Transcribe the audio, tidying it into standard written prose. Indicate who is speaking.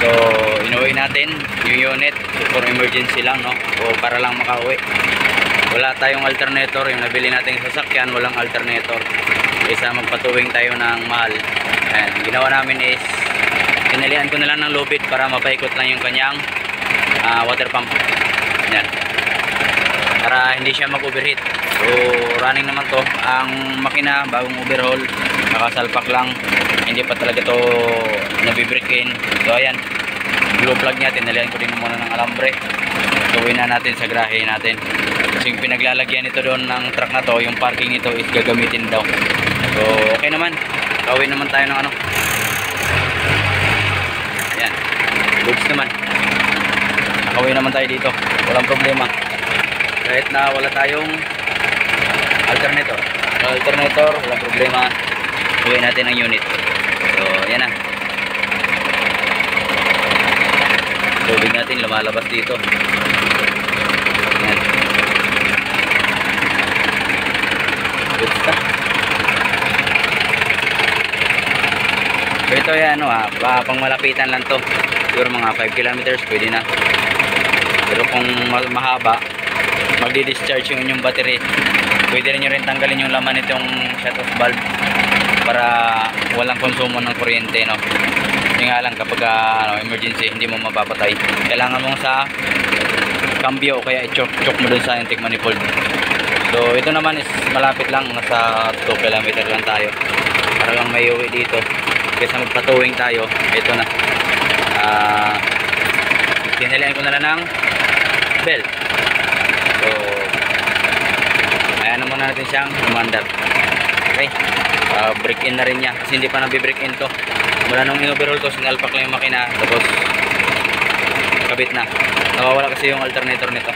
Speaker 1: So inuwi natin yung unit for emergency lang, no, o para lang makauwi. Wala tayong alternator. Yung nabili nating sasakyan walang alternator, isa magpatuwing tayo ng mahal. Ayan, ginawa namin is tinalian ko na lang ng lubid para mapaikot lang yung kanyang water pump. Ayan, para hindi siya mag-overheat. So running naman to ang makina, bagong overhaul, nakasalpak lang, hindi pa talaga to nabibreak in. So ayan, glue plug niya tinalian ko din muna ng alambre. So uwi na natin sa garahe natin kasi yung pinaglalagyan nito doon ng truck na to, yung parking nito is gagamitin daw. So okay naman, kawin naman tayo ng ano. Ayan, goods naman, nakawin naman tayo dito, walang problema kahit na wala tayong alternator. Walang problema, uwi natin ang unit. So yan na, tubig natin lumalabas dito. Yan, good stuff. So ito yan, pang malapitan lang to, siguro mga 5 kilometers pwede na. Pero kung mahaba, magdi-discharge yung inyong battery, pwede rin nyo rin tanggalin yung laman nitong shut-off valve para walang konsumo ng kuryente, no. Hindi nga lang kapag emergency, hindi mo mapapatay, kailangan mo sa cambio o kaya i-choke mo dun sa intake manifold. So ito naman is malapit lang, nasa 2 km lang tayo para lang may uwi dito. Kaysa magpatuwing tayo, ito na, tinalian ko na lang ng belt. So ayan na muna natin siyang umandar. Okay, break in na rin niya kasi hindi pa nabi-break in to. Mula nung in-overhaul to, sinalpak lang yung makina, tapos kabit na. Nawawala kasi yung alternator nito.